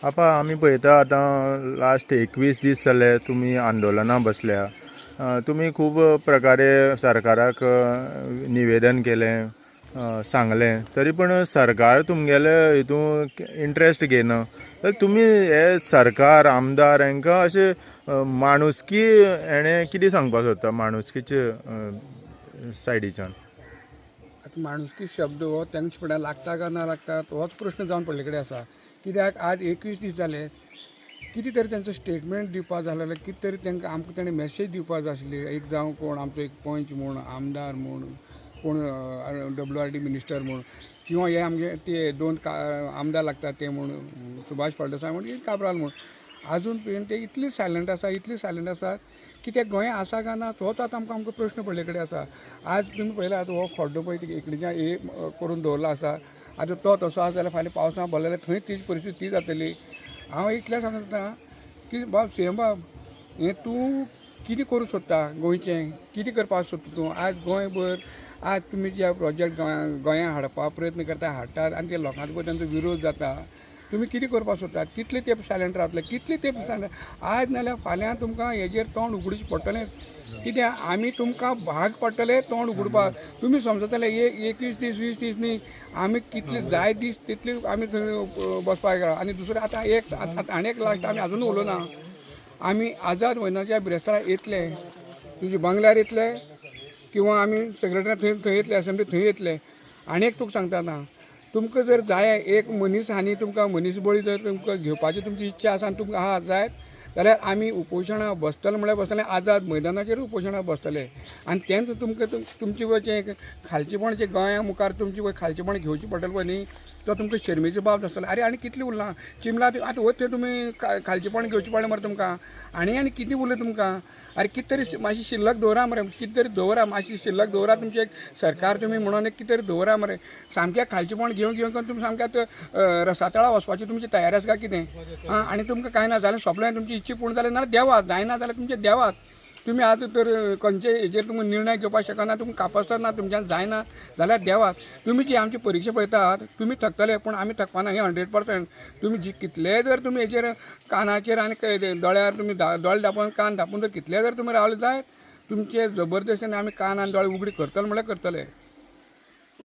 आमी पळयता आतां लास्ट 21 दीस जाले तुमी आंदोलनां बसल्या. तुमी खूब प्रकारे सरकाराक निवेदन केलें, सांगलें, तरी पण सरकार तुमगेले हितून इंट्रस्ट घेयना. तर तुमी हे सरकार आमदार हांकां अशें माणुसकी हेणें कितें सांगपाक सोदता माणुसकीचे सायडीच्यान? आतां माणुसकी शब्द हो तेंच्या फुड्यान लागता काय ना लागता होच प्रश्न जावन पडले कडेन आसा. कित्याक आज 21 दीस जाले, कितें तरी तेंचो स्टेटमेंट दिवपा जाय आसलें, कितें तरी तेंकां आमकां तेणें मॅसेज दिवपा जाय आसली. एक जावं कोण आमचो एक पंच म्हूण, आमदार म्हूण, कोण WRD मिनिस्टर म्हूण, किंवा हे आमगे ते दोन आमदार लागतात ते म्हूण सुभाष फळदेसाय म्हूण, काब्राल म्हूण, आजून पर्यंत ते इतली सायलंट आसा की ते गोंय आसा काय ना तोच आतां आमकां प्रश्न पडले कडेन आसा. आज तुमी पळयला आतां हो खड्डो पळय इकडच्यान हे करून दवरलो आसा. आतां तो तसो आसा जाल्यार फाल्यां पावसान भरलें जाल्यार थंय तीच परिस्थिती ती जातली. हांव इतलें सांगता की बाब सीएम बाब, हें तूं कितें करूं सोदता गोंयचें, कितें करपाक सोदता तूं? आज गोंयभर आज तुमी जे प्रोजेक्ट गोंयांत हाडपा प्रयत्न करता, हाडटात आनी ते लोकांचो पळय तांचो विरोध जाता. तुमी कितें करपाक सोदतात? कितले तेंप सायलंट रावतले? कितले तेंप सायलंट? आज नाल्यार फाल्यां तुमकां हेजेर तोंड उगडूचें पडटलें. कित्याक आमी तुमकां भाग पडटले तोंड उगडपाक. तुमी समजतले 21 दीस 20 दीस न्ही, आमी कितले जाय दीस तितले आमी थंय बसपाक गेला. आनी दुसरें आतां आनी एक लास्ट आमी आजून उलोवना. आमी आझाद मैदानाच्या बिरेस्तारा येतले, तुजे बंगल्यार येतले, किंवा आमी सेक्रेटरीयेट थंय येतले, असेंब्ली थंय येतले. आनी एक तुका सांगता ना, तुमकां जर जाय एक मनीस हानी तुमकां मनीसबळी जर तुमकां घेवपाची तुमची इच्छा आसा आनी तुमकां आहा जाय जाल्यार आमी उपोशणां बसतले म्हळ्यार बसतले, आझाद मैदानाचेर उपोशणां बसतले. आनी तेंच तुमकां तुमचे वयचें खालचेपण जे गोंया मुखार तुमची वय खालचेपण घेवची पडटलें पळय न्ही, तो तुमकां शर्मेचो बाब आसतलो. आरे आनी कितलें उरलां चिमला आतां वच थंय तुमी खालचेपण घेवचें पडलें मरे तुमकां. आनी कितें उरलें तुमकां? अरे कितें तरी मातशी शिल्लक दवरा मरे, कितें तरी दवरा, मातशी शिल्लक दवरा. तुमचें एक सरकार तुमी म्हणून एक कितें तरी दवरा मरे. सामकें खालचेपण घेवन तुमी सामकें रसातळा वचपाची तुमची तयारी आसा काय कितें? आनी तुमकां कांय ना जाल्यार सोंपलें तुमची इच्छा पूर्ण जालें नाल्यार देवात, जायना जाल्यार तुमचें देवात. तुमी आतां तर खंयचे हेजेर तुमी निर्णय घेवपाक शकना, तुमकां कापासतार ना, तुमच्यान जायना जाल्यार देवात. तुमी जी आमची परिक्षा पळयतात तुमी थकतले, पूण आमी थकपाना हें 100%. तुमी जी कितलेय जर तुमी हेचेर कानाचेर आनी दोळ्यार तुमी दोळे धांपून कान धांपून जर कितले जर तुमी रावले जायत, तुमचे जबरदस्तीन आमी कान आनी दोळे उगडी करतले म्हळ्यार करतले.